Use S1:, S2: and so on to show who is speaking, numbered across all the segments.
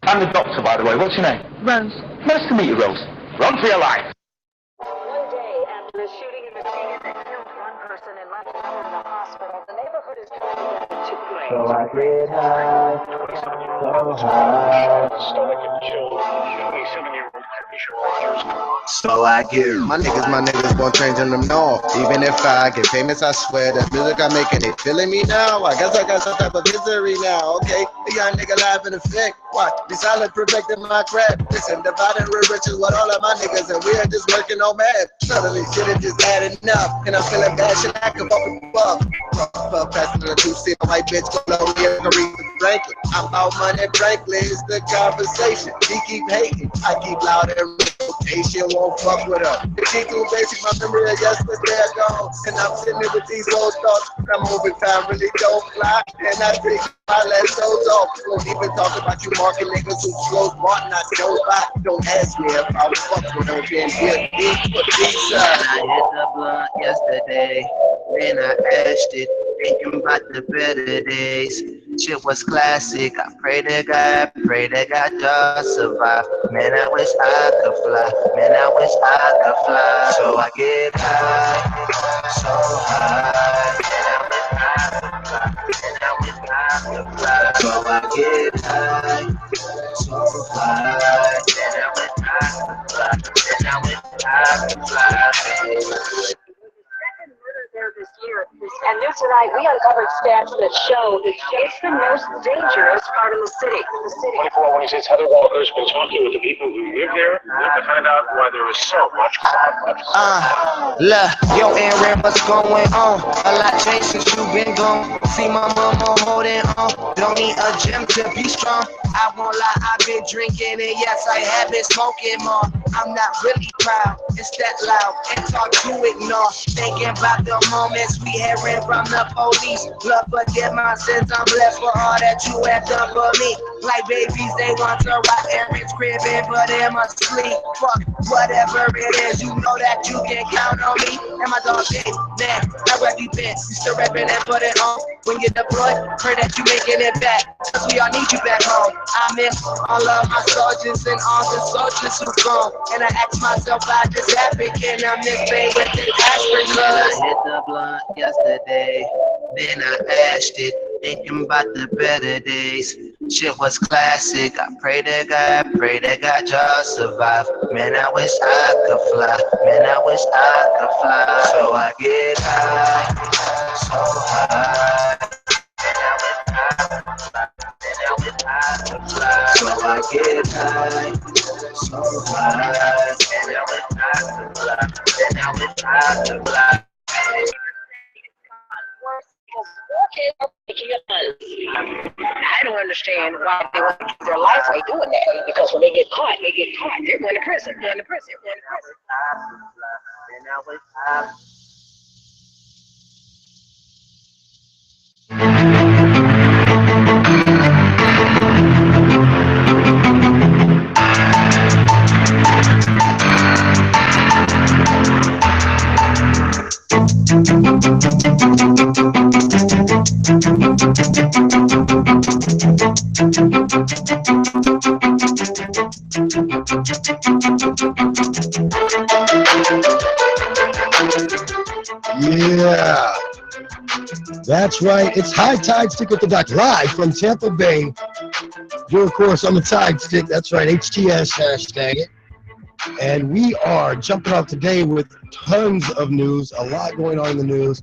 S1: I'm the doctor, by the way. What's your name? Rose. Nice to meet you, Rose. Run for your life.
S2: One day after the shooting in the theater that killed one person and left another in the hospital, the neighborhood is trying to get into two graves.
S3: So I get high, so high. So I get my niggas won't change in them no. Even if I get famous, I swear that music I'm making, they feeling me now. I guess I got some type of misery now. Okay, a young nigga laughing effect. What? Be silent, perfecting my craft. Listen, dividing real riches with all of my niggas, and we are just working on math. Suddenly shit is just adding up, and I'm feeling bad. Shit, I can fucking fuck. Passing the two seat, white bitch below me, Aretha Franklin. I'm out money, Franklin. It's the conversation. He keep hating, I keep loud and rotation. Won't fuck with her. If she too basic, my memory of yesterday gone. And I'm sitting with these old thoughts. I'm moving time, really don't fly. And I take my last shows off. Won't even talk about you marking niggas who slow smart, not don't buy. Don't ask me if I was fucking with them. Can't get deep for pizza. I hit the blunt yesterday. Then I ashed it, thinking about the better days. Shit was classic. I pray to God just survive. Man, I wish I could fly. Man, I wish I could fly. So I get high, so high. Man, I wish I could fly. So I get high, so high. Man, I wish I could fly. Man, I wish I could fly.
S2: Second murder there this year. And new tonight, we uncovered stats that show that it's the most dangerous part of the city.
S4: 24 when he says Heather Walker's been talking with the people who live there to find out why there is so much crime.
S3: Look, yo, Aaron, what's going on? A lot changed since you been gone. See my mama holding on. Don't need a gym to be strong. I won't lie, I've been drinking, and yes, I have been smoking more. I'm not really proud, it's that loud, and hard to ignore. Thinking about the moments we had ran from the police. Lord, forgive my sins, I'm blessed for all that you have done for me. Like babies, they want to rock Aaron's crib and put him asleep. Fuck, whatever it is, you know that you can count on me. And my dog said, man, how have you been? You still rapping and put it on. When you're deployed, pray that you making it back, cause we all need you back home. I miss all of my soldiers and all the soldiers who gone. And I ask myself, I just happen, can I miss pain with this aspirin? Cause I hit the blunt yesterday, then I ashed it, thinking about the better days. Shit was classic. I pray to God just survive. Man, I wish I could fly. Man, I wish I could fly. So I get high, so high. So I get high, so high. Man, I wish I could fly. Man, I wish I could fly.
S2: I don't understand why they want to keep their life away doing that. Because when they get caught, they're going to prison. They're going to prison. They're going to prison.
S3: Man, I wish I
S5: Yeah, that's right. It's High Tide Stick with the Doc, live from Tampa Bay. You're, of course, on the Tide Stick. That's right, HTS, hashtag it. And we are jumping off today with tons of news, a lot going on in the news.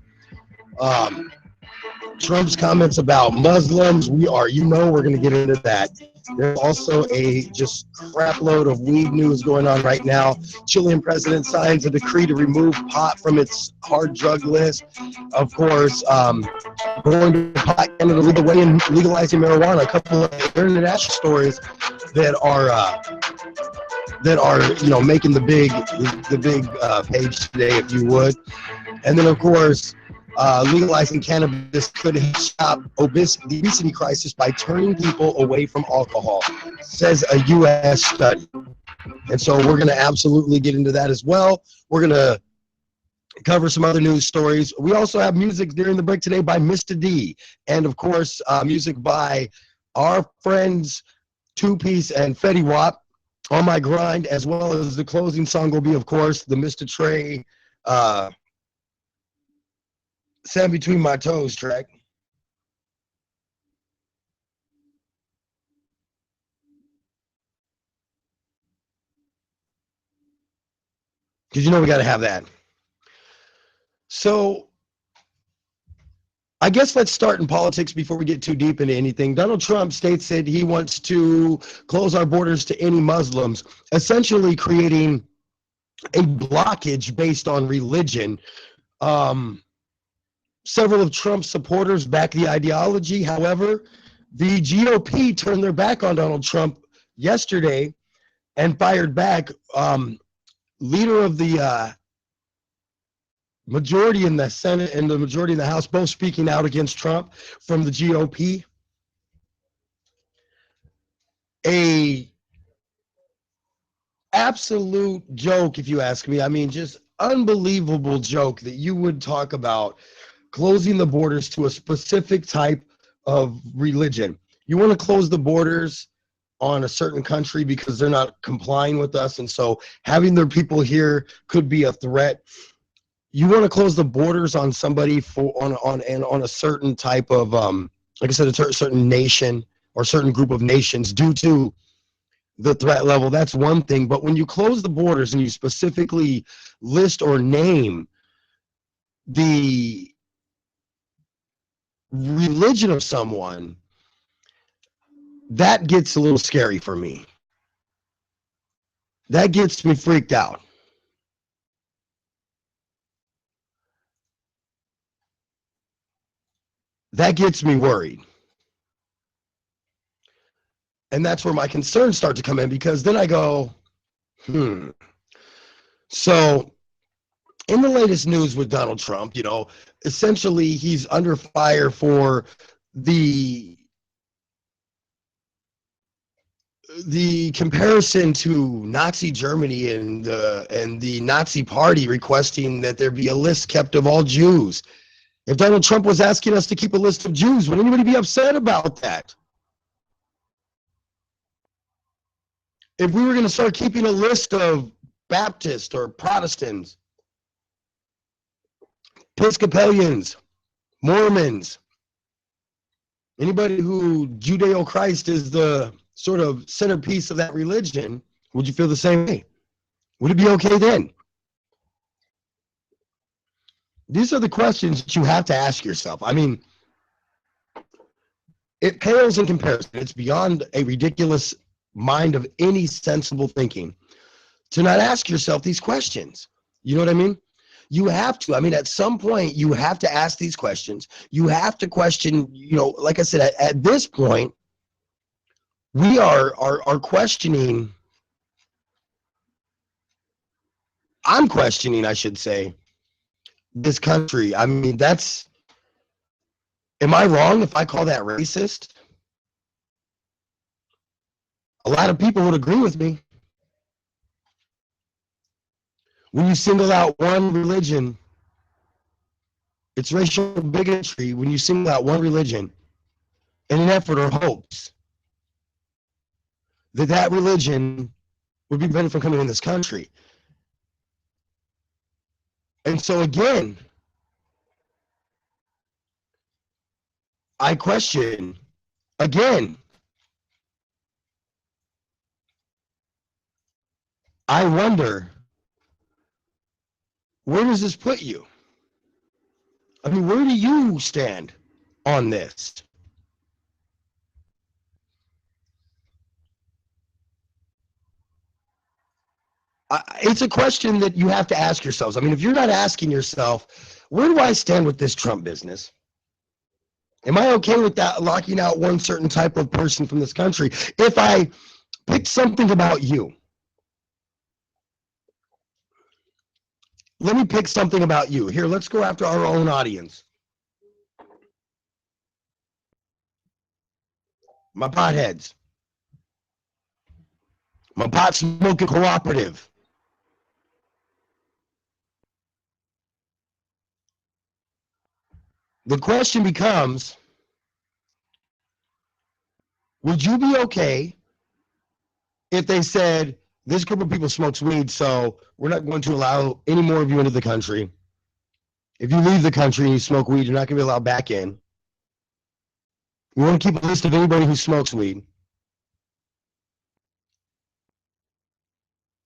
S5: Trump's comments about Muslims, we're going to get into that. There's also a just crap load of weed news going on right now. Chilean president signs a decree to remove pot from its hard drug list. Of course, going to pot Canada legal way and legalizing marijuana. A couple of international stories that are making the big page today, if you would. And then, of course, legalizing cannabis could stop the obesity crisis by turning people away from alcohol, says a U.S. study. And so we're going to absolutely get into that as well. We're going to cover some other news stories. We also have music during the break today by MistaTre, and of course, music by our friends two-piece and Fetty Wap on my grind, as well as the closing song will be, of course, the MistaTre Sand Between My Toes track. Because you know we got to have that. So I guess let's start in politics before we get too deep into anything. Donald Trump states that he wants to close our borders to any Muslims, essentially creating a blockage based on religion. Several of Trump's supporters back the ideology. However, the GOP turned their back on Donald Trump yesterday and fired back. Leader of the majority in the Senate and the majority in the House, both speaking out against Trump from the GOP. A absolute joke, if you ask me. I mean, just unbelievable joke that you would talk about closing the borders to a specific type of religion. You want to close the borders on a certain country because they're not complying with us, and so having their people here could be a threat. You want to close the borders on somebody on a certain type of like I said, a certain nation or certain group of nations due to the threat level. That's one thing. But when you close the borders and you specifically list or name the religion of someone, that gets a little scary for me. That gets me freaked out. That gets me worried. And that's where my concerns start to come in, because then I go, So in the latest news with Donald Trump, essentially he's under fire for the comparison to Nazi Germany and the Nazi Party requesting that there be a list kept of all Jews. If Donald Trump was asking us to keep a list of Jews, would anybody be upset about that? If we were going to start keeping a list of Baptists or Protestants, Episcopalians, Mormons, anybody who Judeo-Christ is the sort of centerpiece of that religion, would you feel the same way? Would it be okay then? These are the questions that you have to ask yourself. I mean, it pales in comparison. It's beyond a ridiculous mind of any sensible thinking to not ask yourself these questions. You know what I mean? You have to. I mean, at some point, you have to ask these questions. You have to question, like I said, at this point, we are questioning. I'm questioning, I should say, this country. I mean, am I wrong if I call that racist? A lot of people would agree with me. When you single out one religion, it's racial bigotry when you single out one religion in an effort or hopes that religion would be prevented from coming in this country. And so again, I question, again, I wonder, where does this put you? I mean, where do you stand on this? It's a question that you have to ask yourselves. I mean, if you're not asking yourself, where do I stand with this Trump business? Am I okay with that, locking out one certain type of person from this country? If I picked something about you, let me pick something about you. Here, let's go after our own audience. My potheads. My pot smoking cooperative. The question becomes, would you be okay if they said, this group of people smokes weed, so we're not going to allow any more of you into the country. If you leave the country and you smoke weed, you're not going to be allowed back in. We want to keep a list of anybody who smokes weed,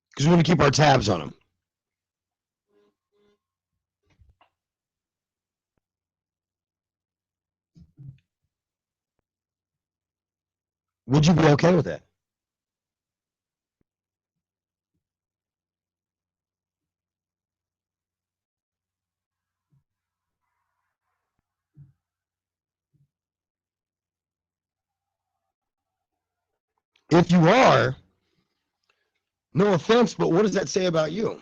S5: because we want to keep our tabs on them. Would you be okay with that? If you are, no offense, but what does that say about you?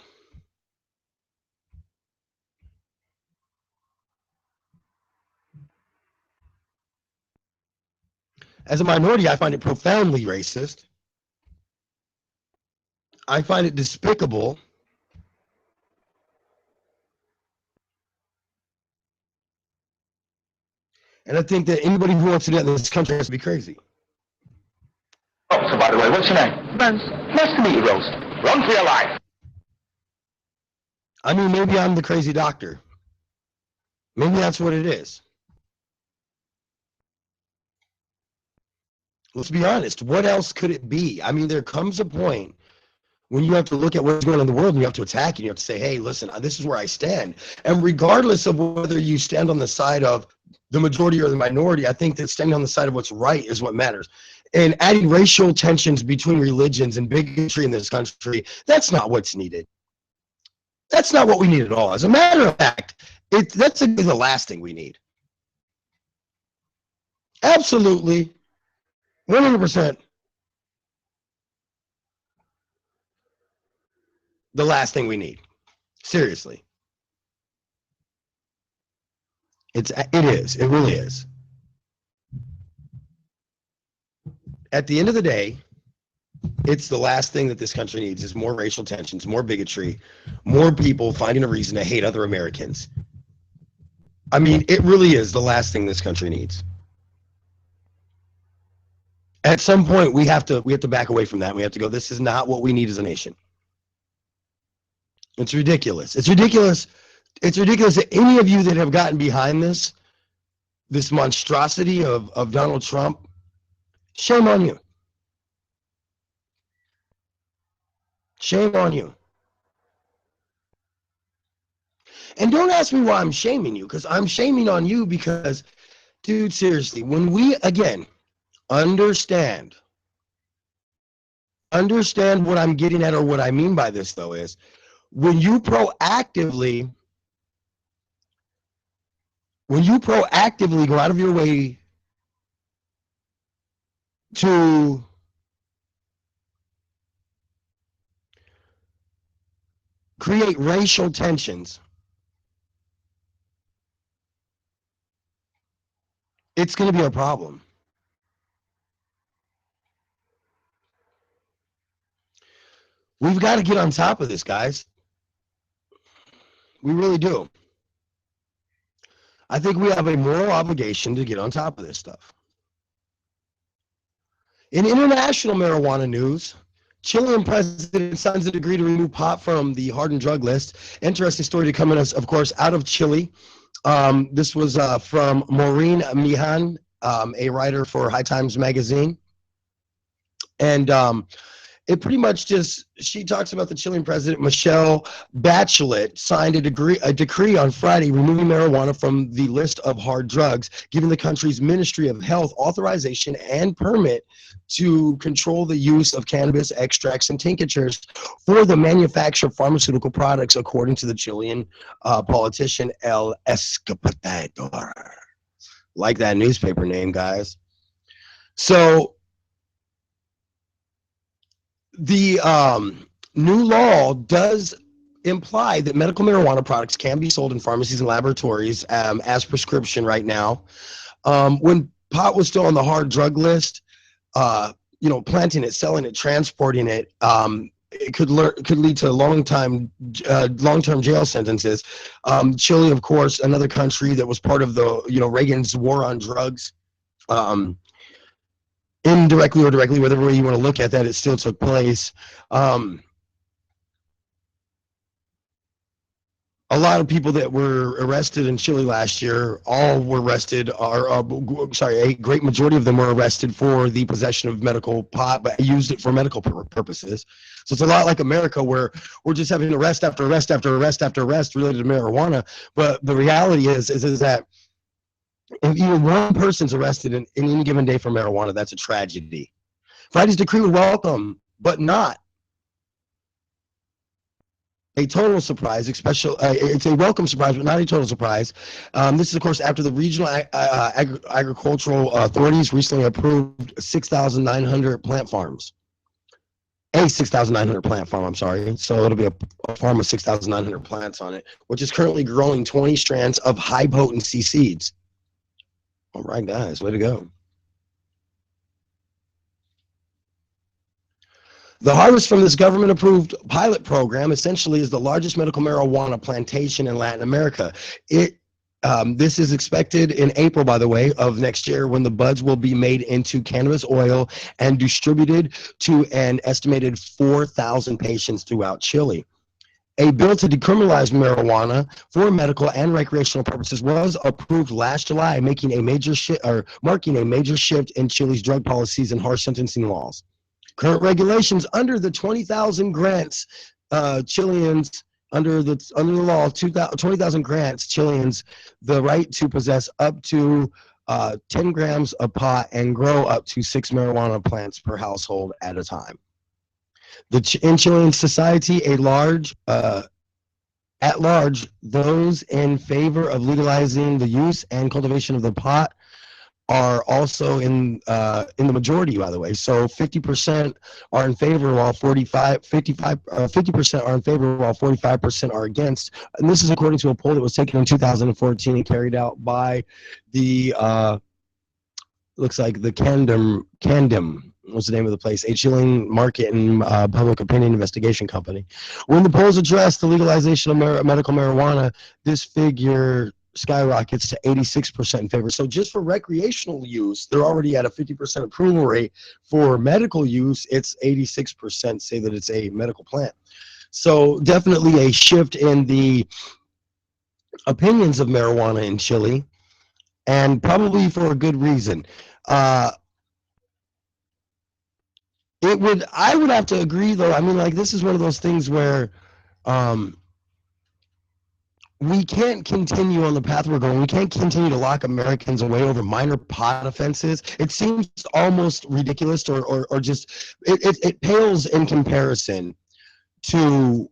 S5: As a minority, I find it profoundly racist. I find it despicable. And I think that anybody who wants to do that in this country has to be crazy.
S1: Oh, so by the way, what's your name? Rose. Nice to meet you, Rose. Run for your life.
S5: I mean, maybe I'm the crazy doctor. Maybe that's what it is. Let's be honest. What else could it be? I mean, there comes a point when you have to look at what's going on in the world and you have to attack and you have to say, hey, listen, this is where I stand. And regardless of whether you stand on the side of the majority or the minority, I think that standing on the side of what's right is what matters. And adding racial tensions between religions and bigotry in this country, that's not what's needed. That's not what we need at all. As a matter of fact, that's the last thing we need. Absolutely. 100%. The last thing we need. Seriously. It is. It really is. At the end of the day, it's the last thing that this country needs is more racial tensions, more bigotry, more people finding a reason to hate other Americans. I mean, it really is the last thing this country needs. At some point, we have to back away from that. We have to go, this is not what we need as a nation. It's ridiculous. It's ridiculous. It's ridiculous that any of you that have gotten behind this monstrosity of Donald Trump, shame on you. Shame on you. And don't ask me why I'm shaming you, because I'm shaming on you because, dude, seriously, when we, again, understand what I'm getting at or what I mean by this, though, is when you proactively go out of your way to create racial tensions, it's going to be a problem. We've got to get on top of this, guys. We really do. I think we have a moral obligation to get on top of this stuff. In international marijuana news, Chilean president signs a decree to remove pot from the hardened drug list. Interesting story to come in us, of course, out of Chile. This was from Maureen Mihan, a writer for High Times Magazine. And it pretty much she talks about the Chilean president, Michelle Bachelet, signed a decree on Friday removing marijuana from the list of hard drugs, giving the country's Ministry of Health authorization and permit to control the use of cannabis extracts and tinctures for the manufacture of pharmaceutical products, according to the Chilean politician El Escapatador. Like that newspaper name, guys. So the new law does imply that medical marijuana products can be sold in pharmacies and laboratories as prescription right now. When pot was still on the hard drug list, planting it, selling it, transporting it, it could lead to long-term jail sentences. Chile, of course, another country that was part of the Reagan's war on drugs. indirectly or directly, whatever way you want to look at that, it still took place. A lot of people that were arrested in Chile last year, all were arrested, a great majority of them were arrested for the possession of medical pot, but used it for medical purposes. So it's a lot like America, where we're just having arrest after arrest after arrest after arrest related to marijuana. But the reality is that if even one person's arrested in any given day for marijuana, that's a tragedy. Friday's decree was welcome, but not a total surprise, especially it's a welcome surprise, but not a total surprise. This is, of course, after the regional agricultural authorities recently approved 6,900 plant farms. A 6,900 plant farm, I'm sorry. So it'll be a farm with 6,900 plants on it, which is currently growing 20 strands of high potency seeds. All right, guys, way to go. The harvest from this government-approved pilot program essentially is the largest medical marijuana plantation in Latin America. This is expected in April, by the way, of next year, when the buds will be made into cannabis oil and distributed to an estimated 4,000 patients throughout Chile. A bill to decriminalize marijuana for medical and recreational purposes was approved last July, marking a major shift in Chile's drug policies and harsh sentencing laws. Current regulations under the 20,000 grants Chileans under the law 20,000 grants Chileans the right to possess up to 10 grams of pot and grow up to 6 marijuana plants per household at a time. In Chilean society, at large, those in favor of legalizing the use and cultivation of the pot are also in the majority, by the way. So 50% are in favor, while 50% are in favor, while 45% are against. And this is according to a poll that was taken in 2014 and carried out by the looks like the Candem was the name of the place, a Chilean market and public opinion investigation company. When the polls addressed the legalization of medical marijuana, this figure skyrockets to 86% in favor. So just for recreational use, they're already at a 50% approval rate. For medical use, it's 86% say that it's a medical plant. So definitely a shift in the opinions of marijuana in Chile, and probably for a good reason. I would have to agree, though. I mean, like, this is one of those things where we can't continue on the path we're going. We can't continue to lock Americans away over minor pot offenses. It seems almost ridiculous, or just it pales in comparison to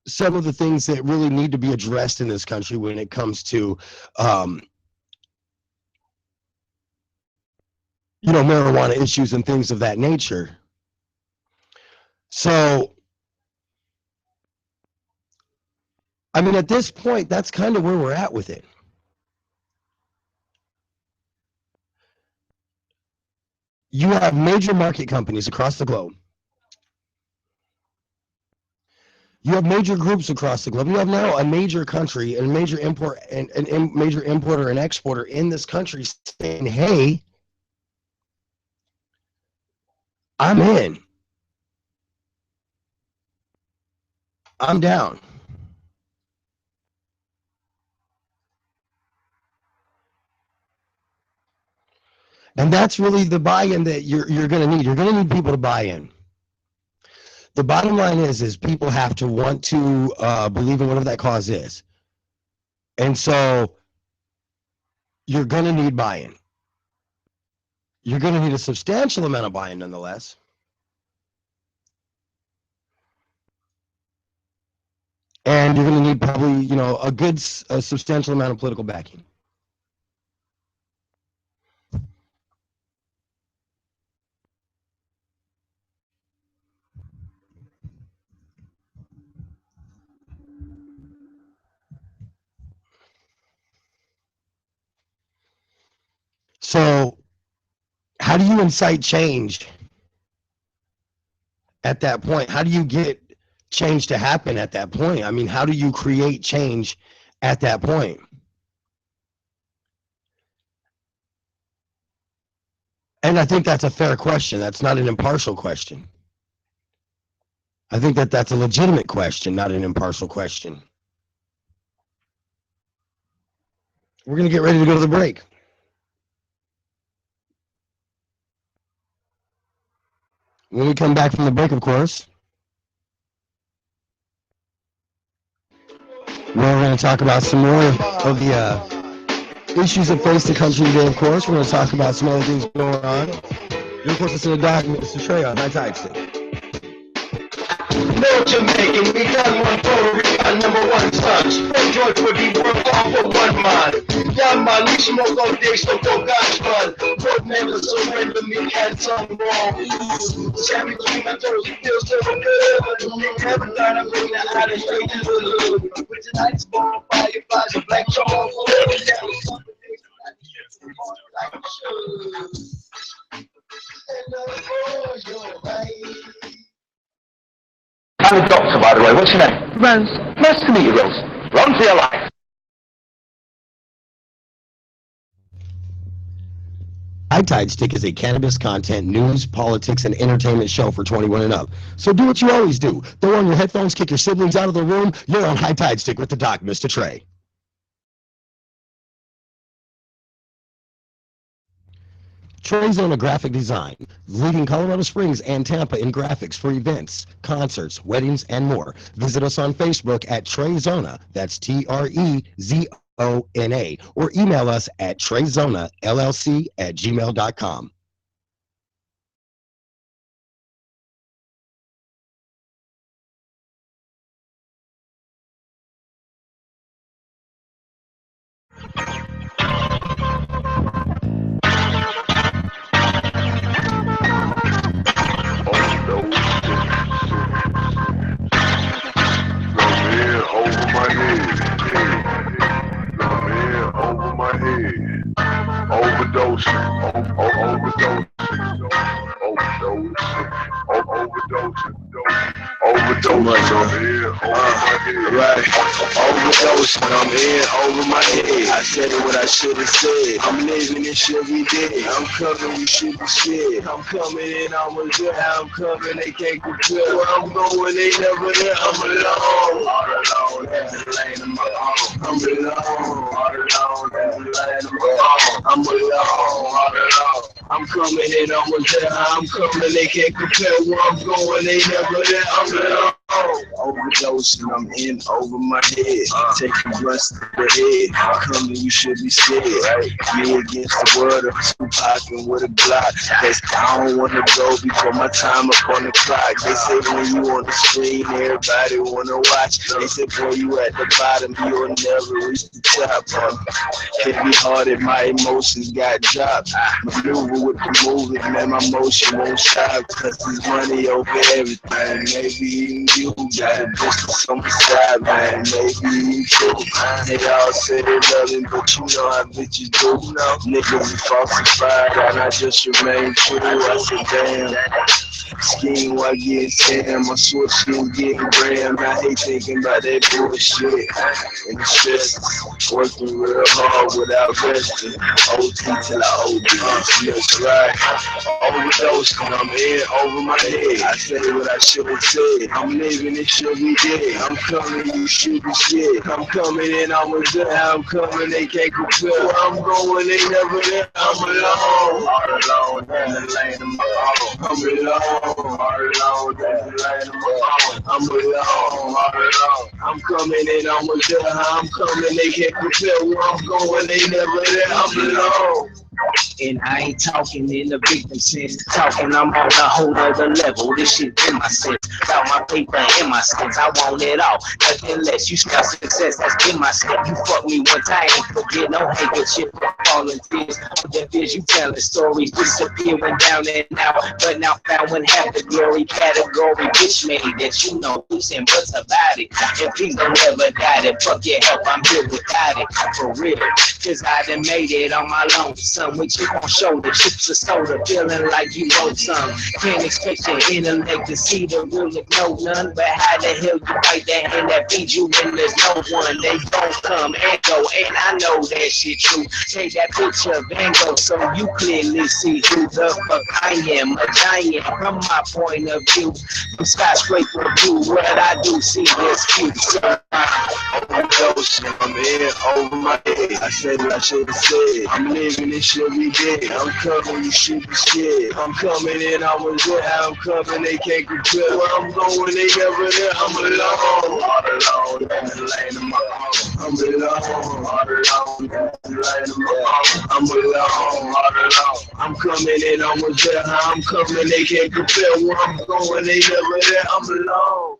S5: some of the things that really need to be addressed in this country when it comes to marijuana issues and things of that nature. So, I mean, at this point, that's kind of where we're at with it. You have major market companies across the globe. You have major groups across the globe. You have now a major country and major major importer and exporter in this country saying, "Hey, I'm in. I'm down." And that's really the buy-in that you're going to need. You're going to need people to buy in. The bottom line is people have to want to believe in whatever that cause is. And so you're going to need buy-in. You're going to need a substantial amount of buy-in nonetheless. And you're going to need probably, a substantial amount of political backing. So how do you incite change at that point? How do you get change to happen at that point? I mean, how do you create change at that point? And I think that's a fair question. That's not an impartial question. I think that that's a legitimate question, not an impartial question. We're going to get ready to go to the break. When we come back from the break, of course, we're going to talk about some more of the issues that face the country today, of course. We're going to talk about some other things going on. And of course, listen to Doc MistaTre on High Tide Stick.
S1: No Jamaican, we got one Puerto Rican, number one son. Spread joy for the world, all for one man. Yeah, man, we smoke all day, so for God's man. Both never surrender me and some more. Sammy between my toes, it feels so good. Never thought I'd bring that out of straight to the hood. With tonight's ball, fireflies, and black charcoal. I'm a doctor, by the way. What's your name? Rose. Nice to meet you, Rose. Run for your life.
S5: High Tide Stick is a cannabis content, news, politics, and entertainment show for 21 and up. So do what you always do. Throw on your headphones, kick your siblings out of the room. You're on High Tide Stick with the Doc MistaTre. TreZona Graphic Design, leading Colorado Springs and Tampa in graphics for events, concerts, weddings, and more. Visit us on Facebook at TreZona, that's TREZONA, or email us at trezonallc@gmail.com.
S6: Overdosing, I'm in over my head. I said what I should have said. I'm living this shit we did. I'm coming, you should be scared. I'm coming in, I'm with there. I'm coming, they can't compare. Where I'm going, they never there. I'm alone. All alone, that's the lane of my own. I'm alone. All alone, that's the lane of my own. I'm alone. All alone. I'm coming in, I'm with there. I'm coming, they can't compare. Where I'm going, they never there. I'm alone. Overdosing, I'm in over my head. Taking blunts to the head. I'm coming, you should be scared. Right? Me against the world, I'm too popping with a Glock. I don't wanna go before my time up on the clock. They say when you on the screen, everybody wanna watch. They say, boy, you at the bottom, you'll never reach the top. Heavy hearted, my emotions got dropped. Maneuver with the movement, man, my motion won't stop. Cause there's money over everything. Maybe even you got a business on the side, man. Maybe you too. They all say they love me, but you know how bitches do. Niggas are falsified, and I just remain true. I said, damn. Scheme while getting Sam, my switch scheme getting rammed. I hate thinking about that bullshit. And the stress, working real hard without resting. OT till I OD. That's right. Overdosing, I'm in over my head. I say what I should have said. I'm living this shit we did. I'm coming, you should be scared. I'm coming in, I'm with there. I'm coming, they can't compare. Where I'm going, they never there. I'm alone. All alone, in the lane of my own. I'm alone. All alone, that's the lane of my own. I'm alone. All alone. I'm coming in, I'm with there. I'm coming, they can't compare. Where I'm going, they never there. I'm alone.
S3: And I ain't talking in the victim sense. Talking, I'm on a whole other level. This shit in my sense. Got my paper in my sense. I want it all. Nothing less. You smell success. That's in my sense. You fuck me one time. Forget no handkerchief. Falling tears. All that is you telling stories. Disappearing down and out. But now found when half the glory category. Bitch made that you know who's and what's about it. And please don't ever doubt it. Fuck your help. I'm here without it. For real. Cause I done made it on my lonesome with you. on shoulder, chips of soda, feeling like you want some. Can't expect your intellect to see the real if no none. But how the hell you bite that hand that feeds you when there's no one? They gon' come and go, and I know that shit true. Take that picture of Van Gogh so you clearly see who the fuck I am. A giant from my point of view. From skyscraper view, what I do see is cute. So
S6: Overdose, I'm in over my head. I said what I should have said. I'm living this shit every day. I'm coming, you should be scared. I'm coming in, I was there. I'm coming, they can't compare. Where I'm going, they never there. I'm alone. All alone, in the lane of my home. I'm alone. All alone, in the lane of my home. I'm alone. All alone. I'm coming in, I was there. I'm coming, they can't compare. Where I'm going, they never there. I'm alone.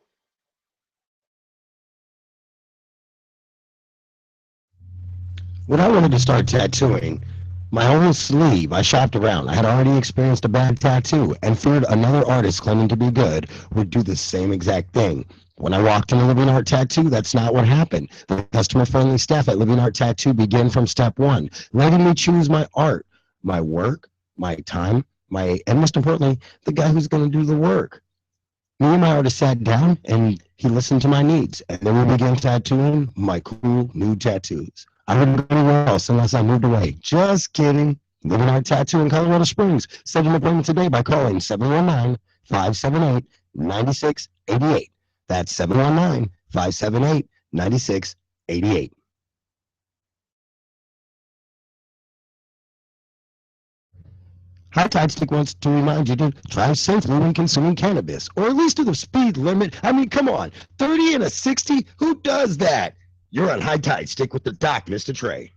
S5: When I wanted to start tattooing, my whole sleeve, I shopped around. I had already experienced a bad tattoo and feared another artist claiming to be good would do the same exact thing. When I walked into Living Art Tattoo, that's not what happened. The customer-friendly staff at Living Art Tattoo began from step one, letting me choose my art, my work, my time, and most importantly, the guy who's going to do the work. Me and my artist sat down and he listened to my needs, and then we began tattooing my cool new tattoos. I wouldn't go anywhere else unless I moved away. Just kidding. Living Art Tattoo in Colorado Springs. Set an appointment today by calling 719-578-9688. That's 719-578-9688. High Tide Stick wants to remind you to drive safely when consuming cannabis, or at least to the speed limit. I mean, come on, 30 and a 60? Who does that? You're on High Tide Stick with the Doc MistaTre.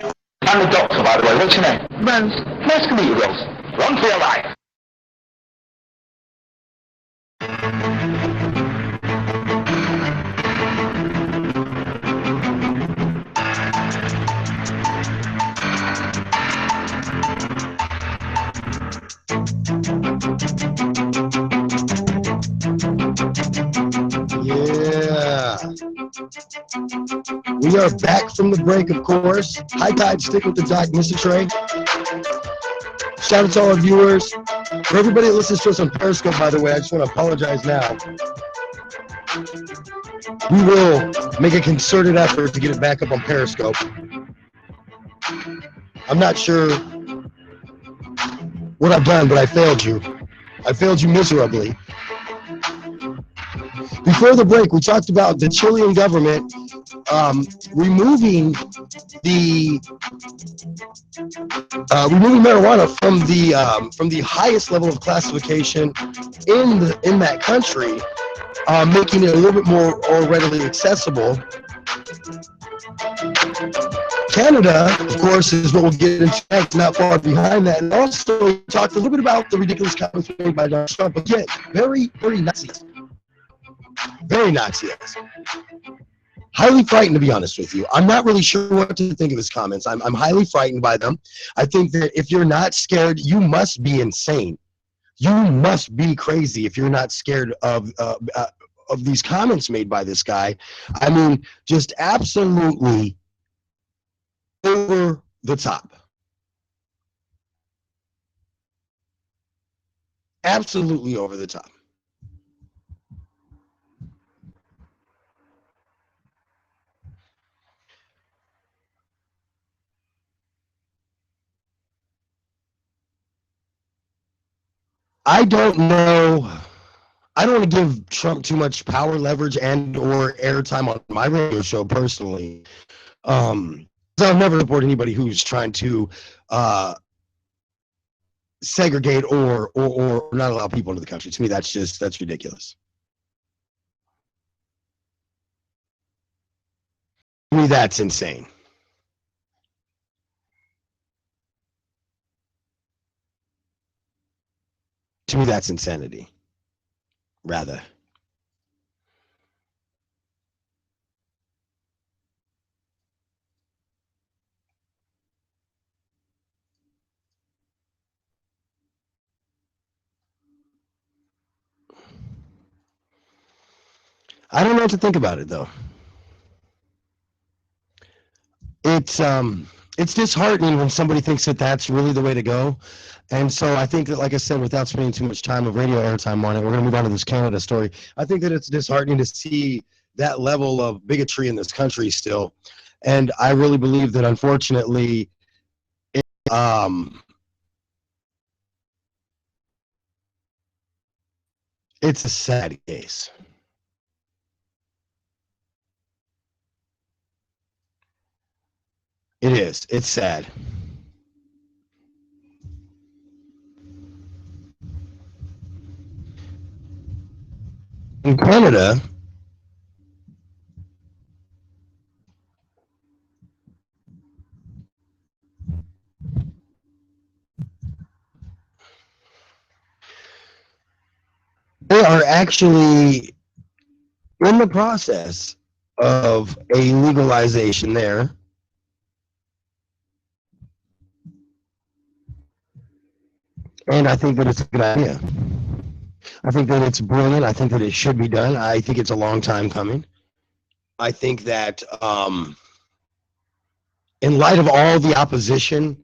S1: I'm the doctor, by the way. What's your name? Rose. Nice to meet you, Rose. Run for your life.
S5: Yeah. We are back from the break, of course. High Tide Stick with the Doc MistaTre. Shout out to all our viewers. For everybody that listens to us on Periscope, by the way, I just want to apologize now. We will make a concerted effort to get it back up on Periscope. I'm not sure what I've done, but I failed you. I failed you miserably. Before the break, we talked about the Chilean government removing marijuana from the highest level of classification in that country, making it a little bit more readily accessible. Canada, of course, is what we'll get into next, not far behind that. And also talked a little bit about the ridiculous comments made by Donald Trump. Again, very, very Nazi. Very Nazi. Highly frightened, to be honest with you. I'm not really sure what to think of his comments. I'm highly frightened by them. I think that if you're not scared, you must be insane. You must be crazy if you're not scared of these comments made by this guy. I mean, just absolutely over the top. Absolutely over the top. I don't know. I don't want to give Trump too much power, leverage, and or airtime on my radio show personally. I'll never support anybody who's trying to segregate or not allow people into the country. To me, that's ridiculous. To me, that's insane. To me, that's insanity. Rather. I don't know what to think about it, though. it's disheartening when somebody thinks that that's really the way to go. And so I think that, like I said, without spending too much time of radio airtime on it, we're going to move on to this Canada story. I think that it's disheartening to see that level of bigotry in this country still. And I really believe that, unfortunately, um, it's a sad case. It is. It's sad. In Canada, they are actually in the process of a legalization there. And I think that it's a good idea. I think that it's brilliant. I think that it should be done. I think it's a long time coming. I think that in light of all the opposition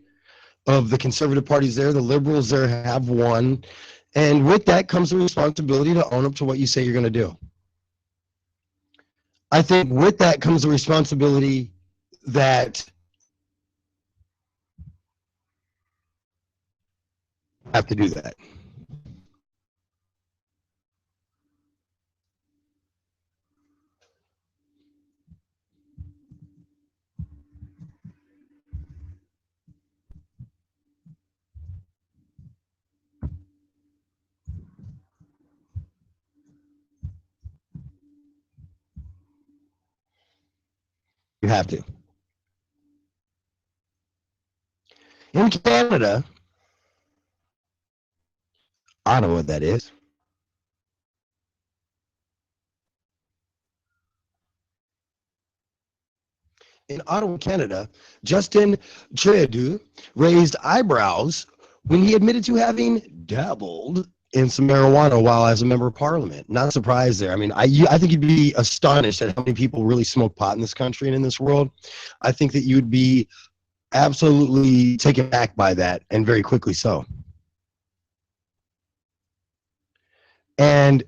S5: of the conservative parties there, the liberals there have won. And with that comes the responsibility to own up to what you say you're going to do. I think with that comes the responsibility that you have to do that. You have to. In Canada, Ottawa, that is. In Ottawa, Canada, Justin Trudeau raised eyebrows when he admitted to having dabbled in some marijuana while as a member of parliament. Not surprised there. I mean, I think you'd be astonished at how many people really smoke pot in this country and in this world. I think that you'd be absolutely taken back by that, and very quickly so. And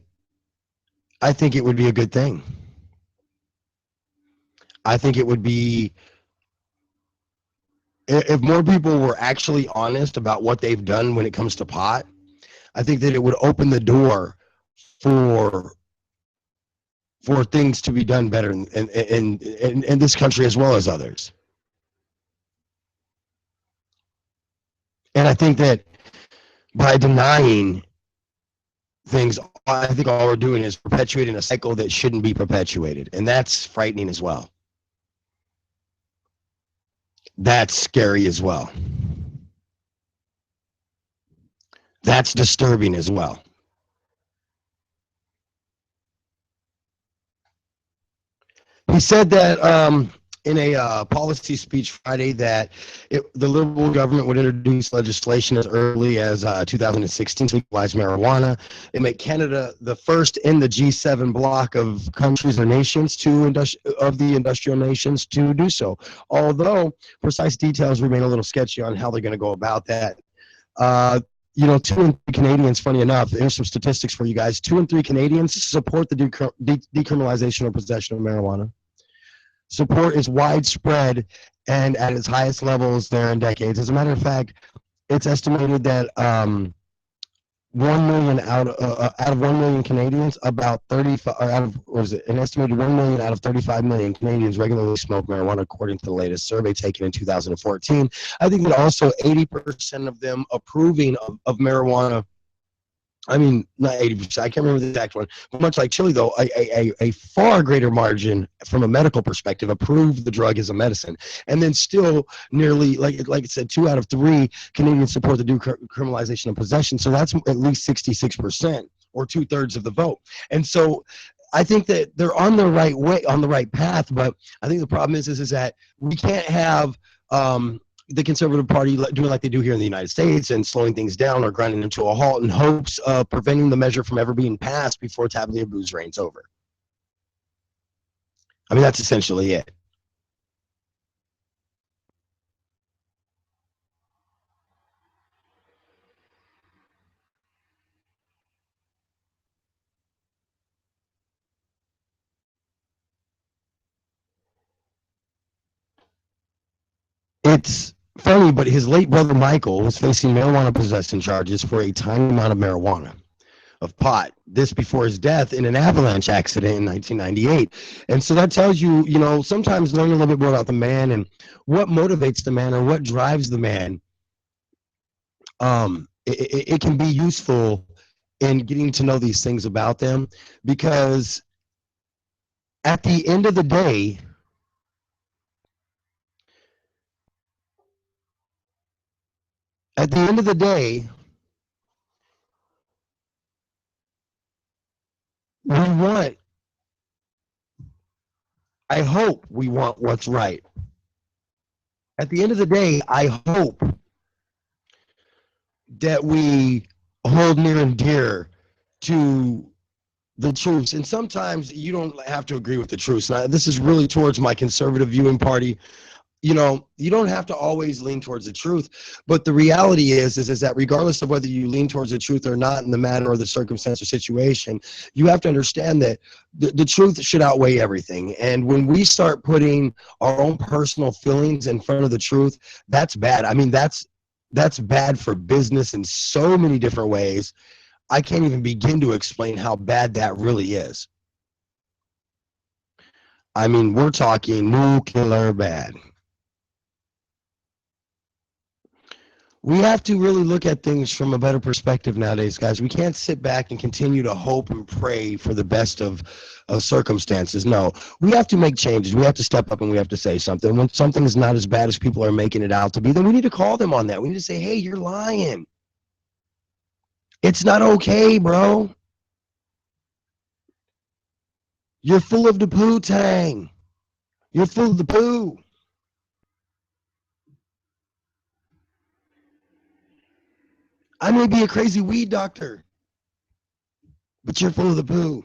S5: I think it would be a good thing. I think it would be, if more people were actually honest about what they've done when it comes to pot, I think that it would open the door for things to be done better in this country as well as others. And I think that by denying things, I think all we're doing is perpetuating a cycle that shouldn't be perpetuated. And that's frightening as well. That's scary as well. That's disturbing as well. He said that in a policy speech Friday that the Liberal government would introduce legislation as early as 2016 to legalize marijuana and make Canada the first in the G7 bloc of countries or nations of the industrial nations to do so. Although precise details remain a little sketchy on how they're going to go about that. 2 in 3 Canadians, funny enough, here's some statistics for you guys. 2 in 3 Canadians support the decriminalization or possession of marijuana. Support is widespread and at its highest levels there in decades. As a matter of fact, it's estimated that 1 million out of 1 million Canadians, about 35, or out of, what is it, an estimated 1 million out of 35 million Canadians regularly smoke marijuana, according to the latest survey taken in 2014. I think that also 80% of them approving of marijuana. I mean, not 80%, I can't remember the exact one, but much like Chile, though, a far greater margin from a medical perspective approved the drug as a medicine. And then still nearly, like I said, 2 out of 3 Canadians support the decriminalization of possession. So that's at least 66%, or 2/3 of the vote. And so I think that they're on the right way, on the right path, but I think the problem is that we can't have the Conservative Party doing like they do here in the United States and slowing things down or grinding them to a halt in hopes of preventing the measure from ever being passed before tabula rasa reigns over. I mean, that's essentially it. It's funny, but his late brother Michael was facing marijuana possession charges for a tiny amount of marijuana, of pot. This before his death in an avalanche accident in 1998. And so that tells you, you know, sometimes learning a little bit more about the man and what motivates the man or what drives the man. It can be useful in getting to know these things about them, because at the end of the day, we want, I hope we want what's right. At the end of the day, I hope that we hold near and dear to the truths. And sometimes you don't have to agree with the truths. Now, this is really towards my conservative viewing party. You know, you don't have to always lean towards the truth, but the reality is that regardless of whether you lean towards the truth or not in the matter or the circumstance or situation, you have to understand that the truth should outweigh everything. And when we start putting our own personal feelings in front of the truth, that's bad. I mean, that's bad for business in so many different ways. I can't even begin to explain how bad that really is. I mean, we're talking nuclear bad. We have to really look at things from a better perspective nowadays, guys. We can't sit back and continue to hope and pray for the best of circumstances. No, we have to make changes. We have to step up and we have to say something. When something is not as bad as people are making it out to be, then we need to call them on that. We need to say, hey, you're lying. It's not okay, bro. You're full of the poo tang. You're full of the poo. I may be a crazy weed doctor, but you're full of the poo.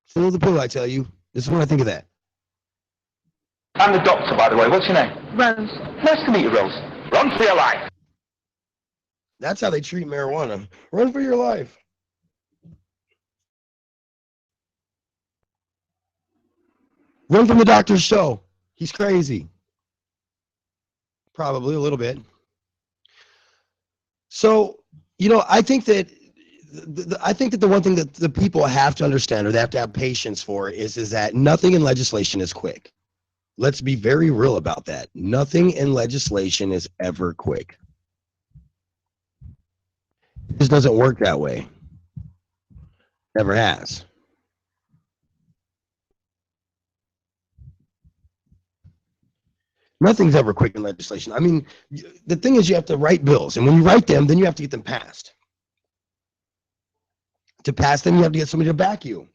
S5: Full of the poo, I tell you. This is what I think of that.
S7: I'm the doctor, by the way. What's your name? Rose. Nice to meet you, Rose. Run for your life.
S5: That's how they treat marijuana. Run for your life. Run from the doctor's show. He's crazy. Probably a little bit. So, you know, I think that the one thing that the people have to understand, or they have to have patience for, is that nothing in legislation is quick. Let's be very real about that. Nothing in legislation is ever quick. It just doesn't work that way. Never has. Nothing's ever quick in legislation. I mean, the thing is, you have to write bills, and when you write them, then you have to get them passed. To pass them, you have to get somebody to back you.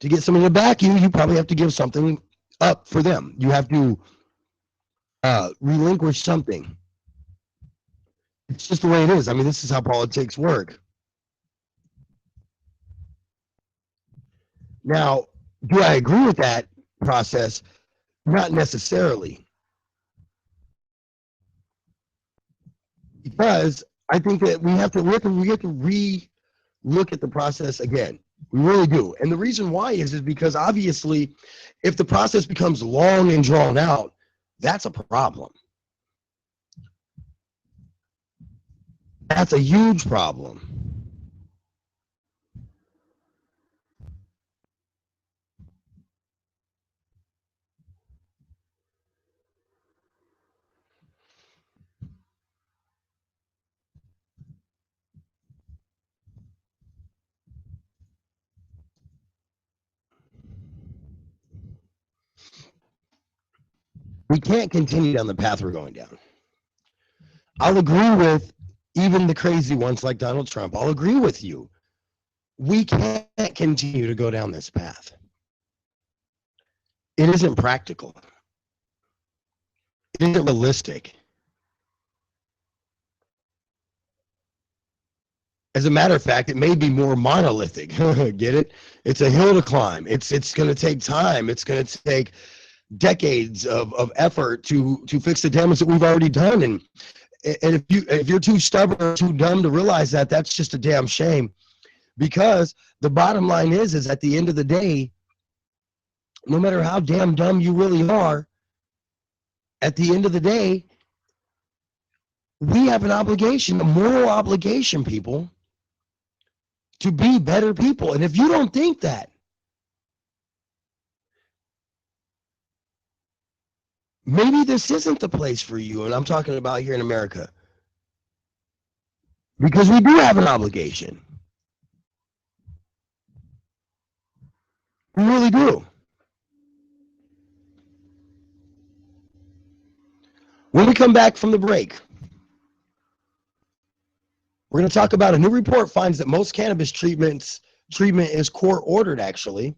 S5: To get somebody to back you, you probably have to give something up for them. You have to relinquish something. It's just the way it is. I mean, this is how politics work. Now, do I agree with that process? Not necessarily. Because I think that we have to re-look at the process again. We really do. And the reason why is because obviously, if the process becomes long and drawn out, that's a problem. That's a huge problem. We can't continue down the path we're going down. I'll agree with even the crazy ones like Donald Trump. I'll agree with you. We can't continue to go down this path. It isn't practical. It isn't realistic. As a matter of fact, it may be more monolithic. Get it? It's a hill to climb. It's going to take time. It's going to take decades of effort to fix the damage that we've already done. And if you're too stubborn or too dumb to realize that, that's just a damn shame. Because the bottom line is at the end of the day, no matter how damn dumb you really are, at the end of the day, we have an obligation, a moral obligation, people, to be better people. And if you don't think that, maybe this isn't the place for you. And I'm talking about here in America. Because we do have an obligation. We really do. When we come back from the break, we're going to talk about a new report finds that most cannabis treatment is court ordered, actually.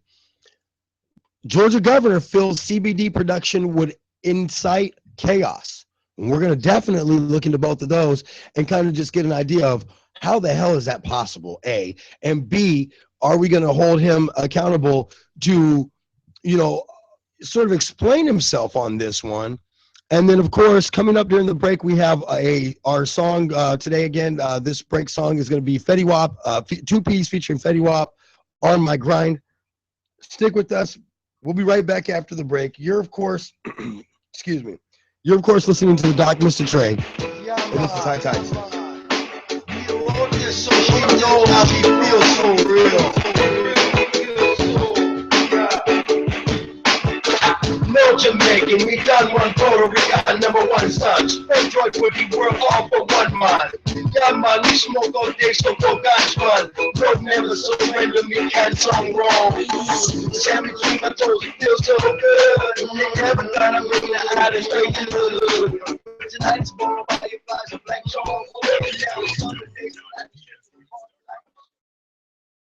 S5: Georgia governor feels CBD production would incite chaos. And we're going to definitely look into both of those and kind of just get an idea of how the hell is that possible, A, and B, are we going to hold him accountable to, sort of explain himself on this one. And then, of course, coming up during the break, we have our song today again. This break song is going to be Fetty Wap, two-piece featuring Fetty Wap, On My Grind. Stick with us. We'll be right back after the break. You're, of course, excuse me. You're, of course, listening to the Doc MistaTre. And this is High Tides.
S1: We wrote this so she knows how she feels so real. No Jamaican, we done one Puerto Rican, #1 such. Enjoy for the world, all for one man. Yeah, man, we smoke all day, so go God's man. Lord never surrender me, can't song wrong. Sand between my toes, it feels so good. Never thought I'd bring the island straight to the hood. Tonight's born by your flies, a black shawl.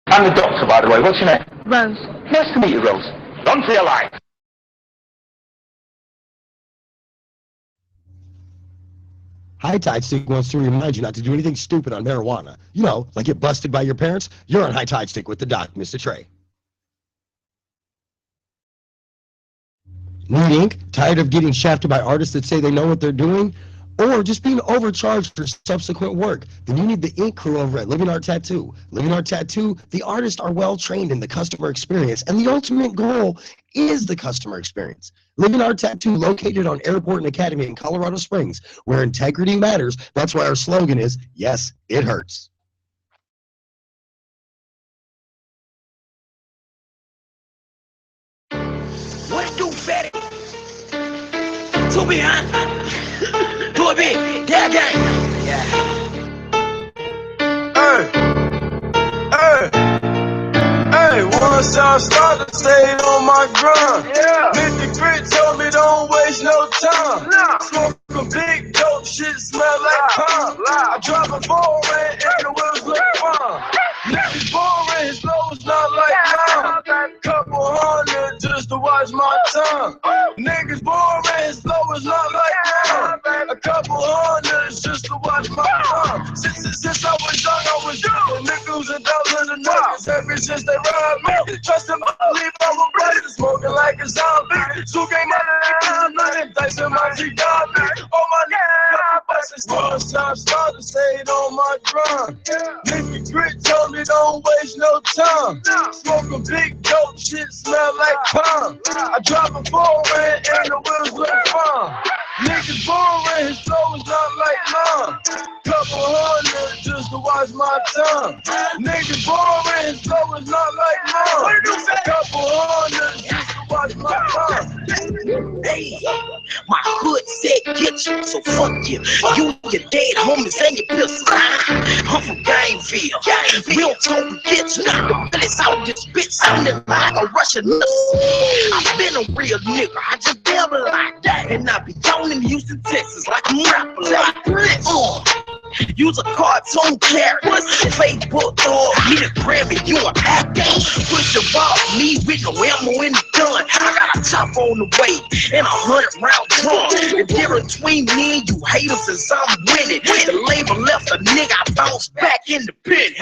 S7: I'm the doctor, by the way. What's your name? Rose. Nice to meet you, Rose. Run for your life.
S5: High Tide Stick wants to remind you not to do anything stupid on marijuana. You know, like get busted by your parents. You're on High Tide Stick with the Doc MistaTre. Need ink? Tired of getting shafted by artists that say they know what they're doing? Or just being overcharged for subsequent work? Then you need the ink crew over at Living Art Tattoo. Living Art Tattoo, the artists are well trained in the customer experience, and the ultimate goal is the customer experience. Living Art Tattoo, located on Airport and Academy in Colorado Springs, where integrity matters. That's why our slogan is, yes, it hurts.
S3: What do, Fatty? Two behind. Do it big. Gang, gang. Yeah.
S6: Hey, once I started, stayed on my grind. Yeah. Mr. Grit told me don't waste no time. Nah. Smoking big dope, shit smell like pine. I drive a foreign and the wheels look fine. Niggas boring, his flow's not like mine. Couple hundred just to watch my time. Niggas boring, his flow is not like mine. A couple hundred just to watch my time. Since I was young, I was young. Nickels and dollars and nuggets. Ever since they robbed me, trust in my leave, I was ready to smoking like a zombie. So game my nothing, dice in my G-Gobby. Oh my nigga, buses. Once I started, stayed on my grind. Mr. Grit told me don't waste no time. Smoking big dope, shit smell like pine. I drive a foreign and the wheels look fine. Niggas boring, his flow is not like mine. Couple hundred just to watch my time. Niggas boring, his flow is not like mine. Couple hundred just to watch my time.
S3: Hey, my hood said get you, so fuck you. You, your dead homies, and your pistol. I'm from Gangville. We don't talk to get you. It's out this bitch sounding like a Russian missile. I've been a real nigga, I just never like that. And I be down in Houston, Texas, like I'm rapping like Prince. Use a cartoon character. Facebook dog, need a Grammy, you an actor. Push the ball, me with no ammo in the gun. I got a chop on the way and 100-round drum. The difference between me and you haters is I'm winning. The label left a nigga, I bounce back in the pit.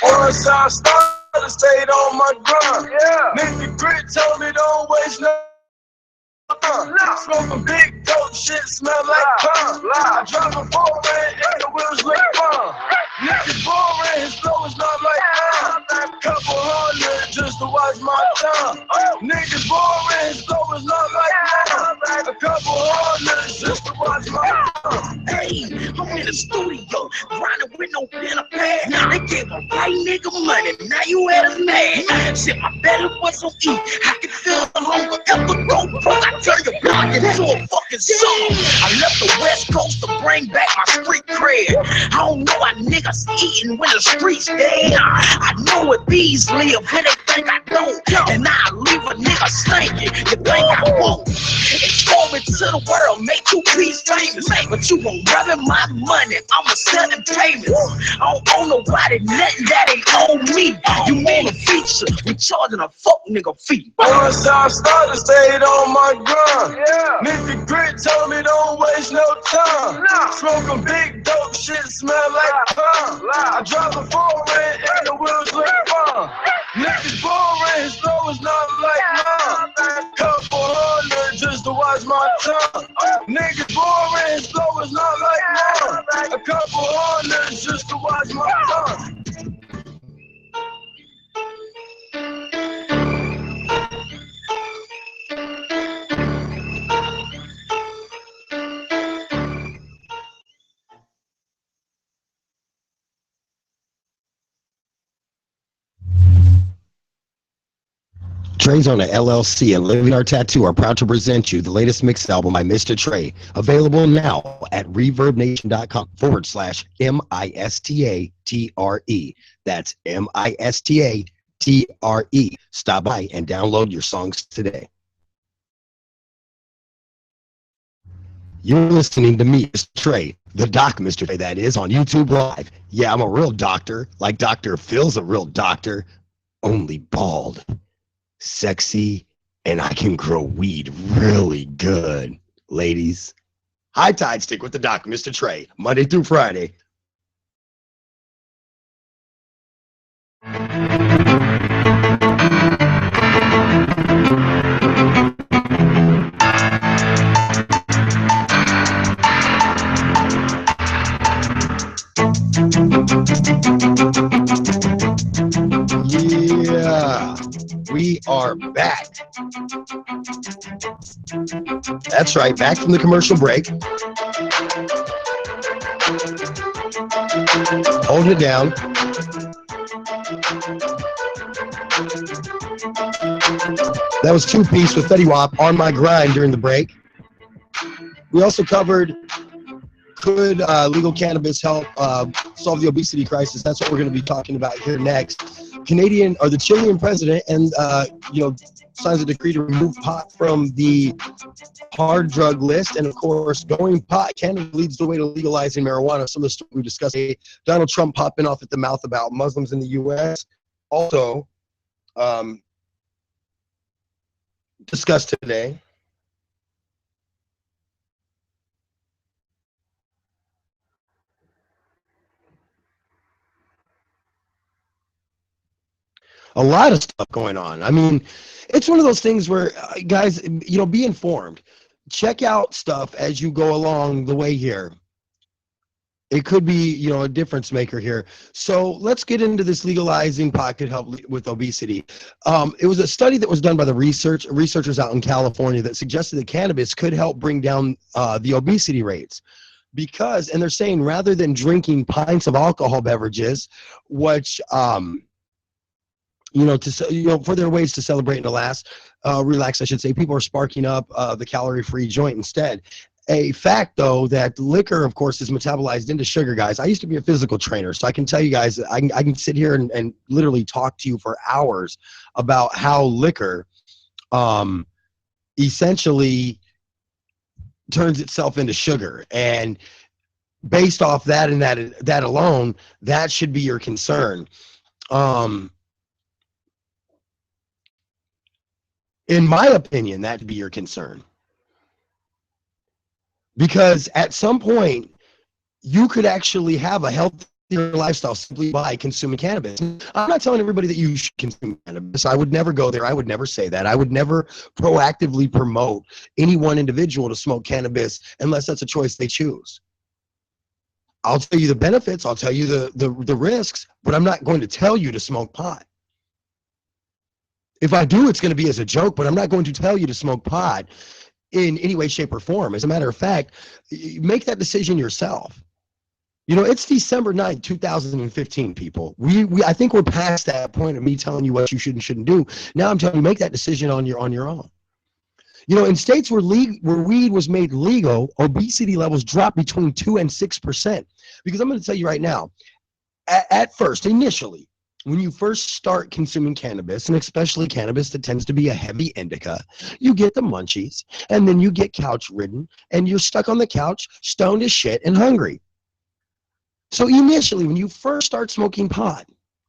S6: Once I started, stayed on my grind. Mr. Grit told me don't waste no time. Smoking big dope, shit smell like pine. I drive a foreign and the wheels look fine. Niggas boring, his flow is not like mine. Couple hundred just to watch my tongue. Niggas boring, slow is not like mine. A couple hundred just to watch my tongue.
S8: Hey, I'm in the studio, grinding with no pen or pad. They gave a white nigga money, now you at us mad. Shit, my belly was on E, I can feel the hunger. Ever go broke, I turn your block into a fucking song. I left the West Coast to bring back my street cred. I don't know why niggas eating when the streets dead. I know where bees live, where they think I don't. And I leave a nigga stinking, you think I won't. Expose me to the world, make 2 P's famous. But you gon' rubbing my money, I'ma sell them payments. I don't owe nobody nothing that ain't on me. You want a feature, we charging a fuck nigga fee.
S6: Once I started, stayed on my grind. Nigga grit told me don't waste no time. Smoking big dope shit, smell like pine. I drive a foreign and the wheels look fine. Niggas boring, slow is not like mine. Couple hundred just to watch my tongue. Niggas boring, slow is not like mine. A couple hundred just to watch my tongue.
S5: Trezona LLC and Living Art Tattoo are proud to present you the latest mix album by MistaTre, available now at ReverbNation.com/MistaTre. That's MistaTre. Stop by and download your songs today. You're listening to me, MistaTre, the Doc MistaTre, that is, on YouTube Live. Yeah, I'm a real doctor, like Dr. Phil's a real doctor, only bald, sexy, and I can grow weed really good. Ladies, high tide stick with the Doc MistaTre, Monday through Friday. Yeah, we are back. That's right, back from the commercial break. Holding it down. That was 2 Piece with Fetty Wap, On My Grind, during the break. We also covered, could legal cannabis help solve the obesity crisis? That's what we're going to be talking about here next. The Chilean president and signs a decree to remove pot from the hard drug list, and of course, going pot, Canada leads the way to legalizing marijuana. Some of the stuff we discussed, Donald Trump popping off at the mouth about Muslims in the U.S. Also discussed today. A lot of stuff going on. I mean, it's one of those things where, guys, be informed. Check out stuff as you go along the way here. It could be, a difference maker here. So let's get into this legalizing pot could help with obesity. It was a study that was done by the researchers out in California that suggested that cannabis could help bring down the obesity rates. And they're saying rather than drinking pints of alcohol beverages, which for their ways to celebrate and to relax, I should say, people are sparking up the calorie-free joint instead. A fact, though, that liquor, of course, is metabolized into sugar, guys. I used to be a physical trainer, so I can tell you guys, I can sit here and literally talk to you for hours about how liquor essentially turns itself into sugar. And based off that and that alone, that should be your concern. In my opinion, that'd be your concern. Because at some point, you could actually have a healthier lifestyle simply by consuming cannabis. I'm not telling everybody that you should consume cannabis. I would never go there. I would never say that. I would never proactively promote any one individual to smoke cannabis unless that's a choice they choose. I'll tell you the benefits. I'll tell you the risks, but I'm not going to tell you to smoke pot. If I do, it's going to be as a joke, but I'm not going to tell you to smoke pot in any way, shape, or form. As a matter of fact, make that decision yourself. You know, it's December 9th, 2015, people. I think we're past that point of me telling you what you should and shouldn't do. Now I'm telling you, make that decision on your own. You know, in states where weed was made legal, obesity levels dropped between 2 and 6%. Because I'm going to tell you right now, at first, initially, when you first start consuming cannabis, and especially cannabis that tends to be a heavy indica, you get the munchies, and then you get couch-ridden, and you're stuck on the couch, stoned as shit, and hungry. So initially, when you first start smoking pot,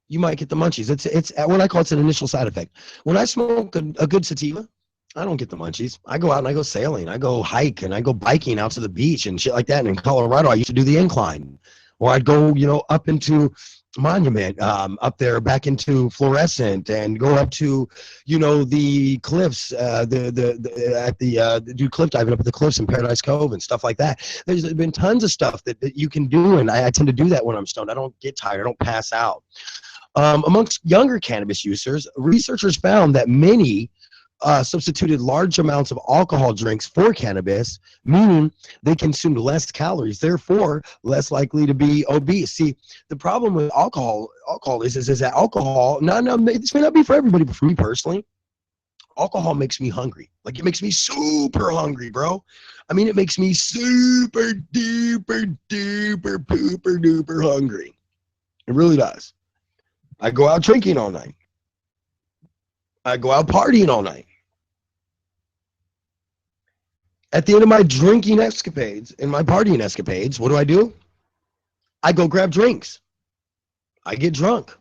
S5: you might get the munchies. It's what I call it's an initial side effect. When I smoke a good sativa, I don't get the munchies. I go out and I go sailing. I go hike and I go biking out to the beach and shit like that. And in Colorado, I used to do the incline. Or I'd go, you know, up into Monument, up there back into Fluorescent, and go up to, you know, the cliffs, do cliff diving up at the cliffs in Paradise Cove and stuff like that. There's been tons of stuff that you can do, and I tend to do that when I'm stoned. I don't get tired. I don't pass out. Amongst younger cannabis users, researchers found that many substituted large amounts of alcohol drinks for cannabis, meaning they consumed less calories, therefore less likely to be obese. See, the problem with alcohol is that alcohol, this may not be for everybody, but for me personally, alcohol makes me hungry. Like, it makes me super hungry, bro. I mean, it makes me super duper duper pooper duper hungry. It really does. I go out drinking all night. I go out partying all night. At the end of my drinking escapades and my partying escapades, what do? I go grab drinks. I get drunk.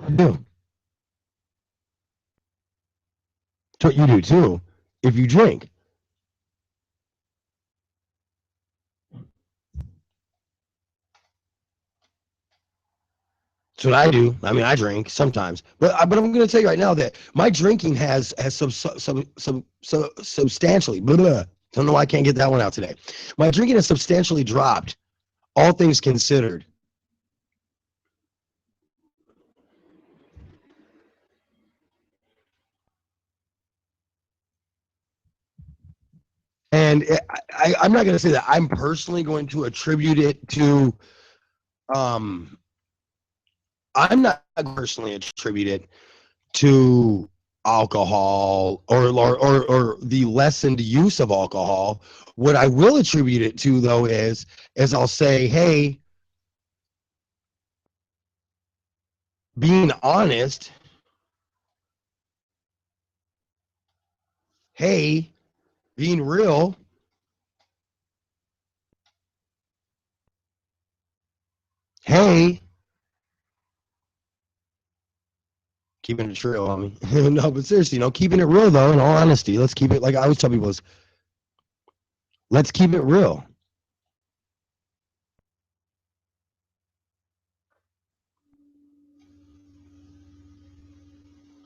S5: I do. It's what you do too, if you drink. That's what I do. I mean, I drink sometimes, but I'm going to tell you right now that my drinking has substantially. Blah, blah. Don't know why I can't get that one out today. My drinking has substantially dropped, all things considered. And I'm not going to say that I'm personally going to attribute it to. I'm not personally attribute it to alcohol or the lessened use of alcohol. What I will attribute it to, though, is I'll say, hey, being honest, hey, being real, hey, keeping it real, homie. No, but seriously, keeping it real, though, in all honesty, let's keep it, like I always tell people, let's keep it real.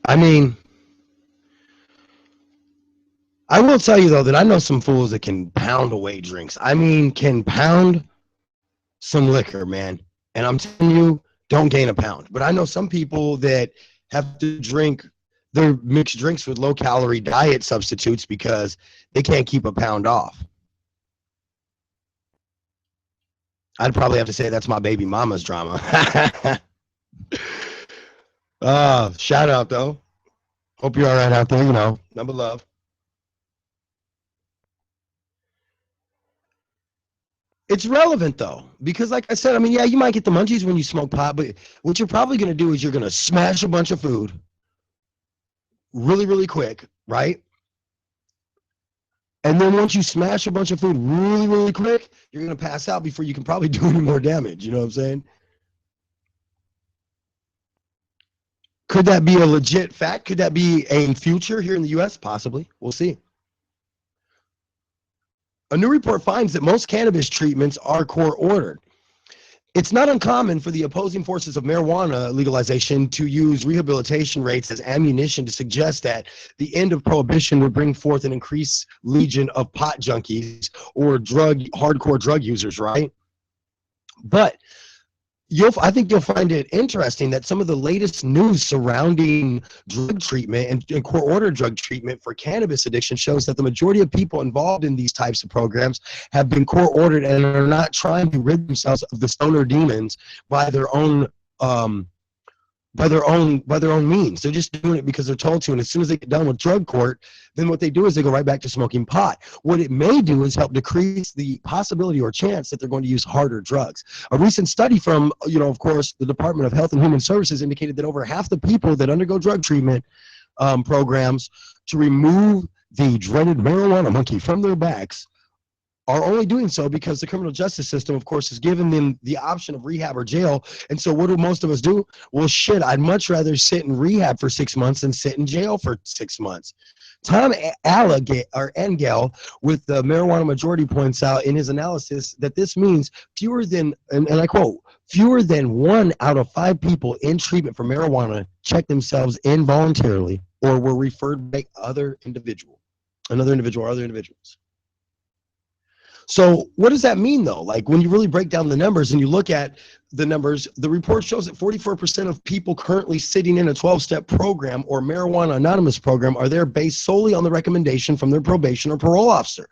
S5: I mean, I will tell you, though, that I know some fools that can pound away drinks. I mean, can pound some liquor, man. And I'm telling you, don't gain a pound. But I know some people that have to drink their mixed drinks with low-calorie diet substitutes because they can't keep a pound off. I'd probably have to say that's my baby mama's drama. Shout out, though. Hope you're all right out there, number love. It's relevant, though, because like I said, I mean, yeah, you might get the munchies when you smoke pot, but what you're probably going to do is you're going to smash a bunch of food really, really quick, right? And then once you smash a bunch of food really, really quick, you're going to pass out before you can probably do any more damage. You know what I'm saying? Could that be a legit fact? Could that be a future here in the U.S.? Possibly. We'll see. A new report finds that most cannabis treatments are court-ordered. It's not uncommon for the opposing forces of marijuana legalization to use rehabilitation rates as ammunition to suggest that the end of prohibition would bring forth an increased legion of pot junkies or hardcore drug users, right? But I think you'll find it interesting that some of the latest news surrounding drug treatment and court-ordered drug treatment for cannabis addiction shows that the majority of people involved in these types of programs have been court-ordered and are not trying to rid themselves of the stoner demons by their own means. They're just doing it because they're told to, and as soon as they get done with drug court, then what they do is they go right back to smoking pot. What it may do is help decrease the possibility or chance that they're going to use harder drugs. A recent study from, of course, the Department of Health and Human Services indicated that over half the people that undergo drug treatment programs to remove the dreaded marijuana monkey from their backs are only doing so because the criminal justice system, of course, has given them the option of rehab or jail. And so what do most of us do? Well, shit, I'd much rather sit in rehab for 6 months than sit in jail for 6 months. Tom Engel with the Marijuana Majority points out in his analysis that this means fewer than, and I quote, fewer than 1 out of 5 people in treatment for marijuana check themselves involuntarily or were referred by another individual or other individuals. So what does that mean, though? Like, when you really break down the numbers and you look at the numbers, the report shows that 44% of people currently sitting in a 12-step program or Marijuana Anonymous program are there based solely on the recommendation from their probation or parole officer.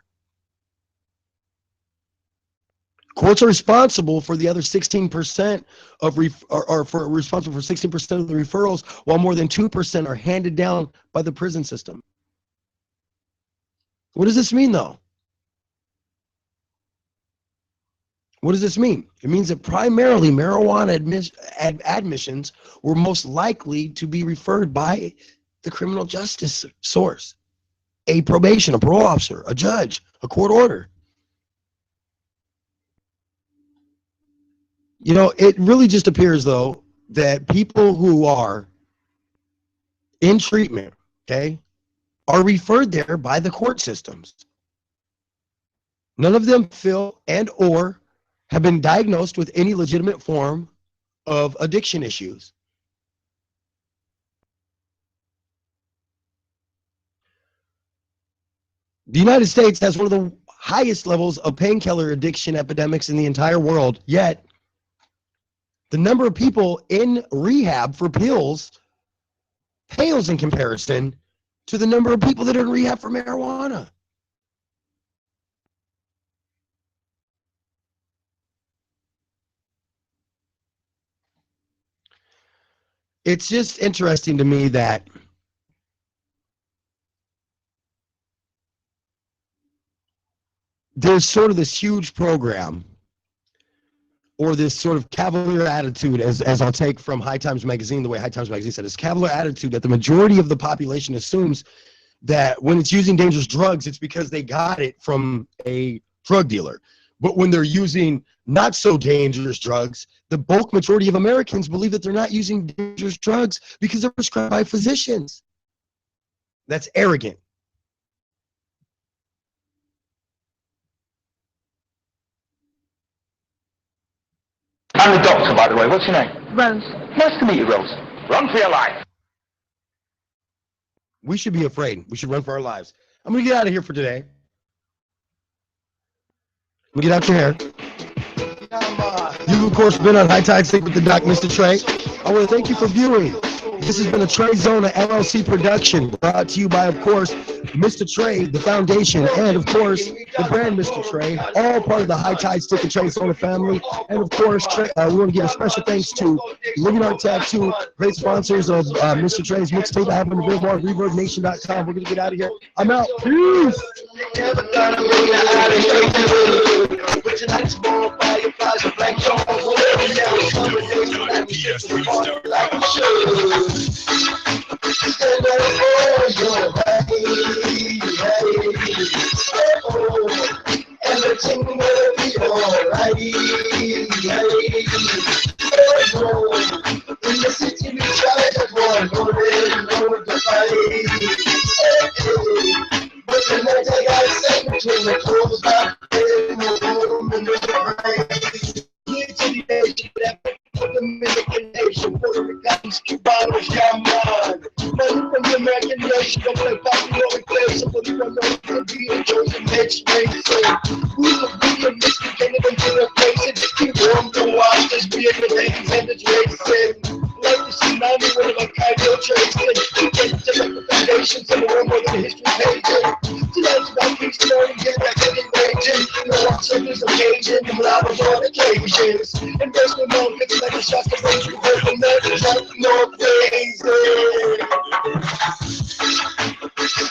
S5: Courts are responsible for the other 16% responsible for 16% of the referrals, while more than 2% are handed down by the prison system. What does this mean, though? What does this mean? It means that primarily marijuana admissions were most likely to be referred by the criminal justice source, a probation, a parole officer, a judge, a court order. It really just appears, though, that people who are in treatment, okay, are referred there by the court systems. None of them feel and or have been diagnosed with any legitimate form of addiction issues. The United States has one of the highest levels of painkiller addiction epidemics in the entire world, yet the number of people in rehab for pills pales in comparison to the number of people that are in rehab for marijuana. It's just interesting to me that there's sort of this huge program or this sort of cavalier attitude, as I'll take from High Times Magazine, the way High Times Magazine said, this cavalier attitude that the majority of the population assumes that when it's using dangerous drugs, it's because they got it from a drug dealer. But when they're using not so dangerous drugs, the bulk majority of Americans believe that they're not using dangerous drugs because they're prescribed by physicians. That's arrogant.
S7: I'm the doctor, by the way. What's your name? Rose. Nice to meet you, Rose. Run for your life.
S5: We should be afraid. We should run for our lives. I'm going to get out of here for today. Let me get out your hair. You've, of course, been on High Tide Stick with the Doc MistaTre. I want to thank you for viewing. This has been a Trey Zona LLC production brought to you by, of course, MistaTre, the foundation, and, of course, the brand MistaTre, all part of the High Tide Stick and Trey Zona family. And, of course, we want to give a special thanks to Living Art Tattoo, great sponsors of MistaTre's mixtape. I have on the Billboard, ReverbNation.com. We're going to get out of here. I'm out. Peace.
S1: Everything will be alright. In the city we try to go to fight. But the night I got set between the clothes back in the room and the brain. Here to the edge, put them in the Jamaican nation, Puerto Ricans, Cubanos, yeah man. Money from the American nation, don't play popular place. Somebody from the Caribbean, chosen next race. We look good and mix, we can't even get a place. It's too warm to watch this beer with things and it's racing. Like the tsunami, one of a kind of tracing. We can't take up the foundations of the world more than history pages. Tonight's about peace, learning, get back and engaging. No one circles occasion, the lava on occasions. Embrace the moment, like the shots of range, we hold the night, drop no crazy.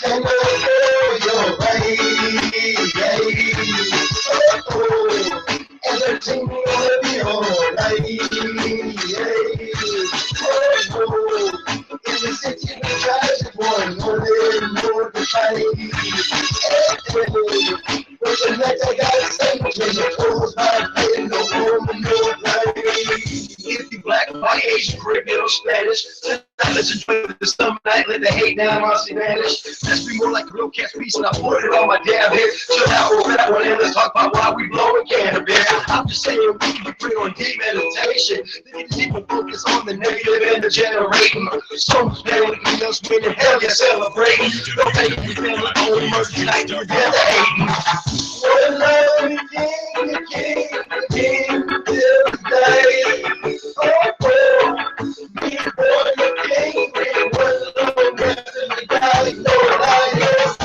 S1: And you're right, everything will be alright. In the city we try to one, no more to fight. But tonight I gotta say, when the clothes my head, no home, no life. If you black, white, Asian, Caribbean, or Spanish, tonight let's enjoy the summer night, let the hate down on vanish. Let's be more like a real catch piece, and I put it on my damn head. Chill out over that one, and let's talk about why we blowing cannabis. I'm just saying we can put on deep meditation. They need to even focus on the negative and the generating. So much better when it else winning, hell yeah, celebrating. Don't make it feel like only mercy tonight, you're dead to hating. One love, we king, till the day. Oh, me born the king, and one love, rest in the valley, no liar.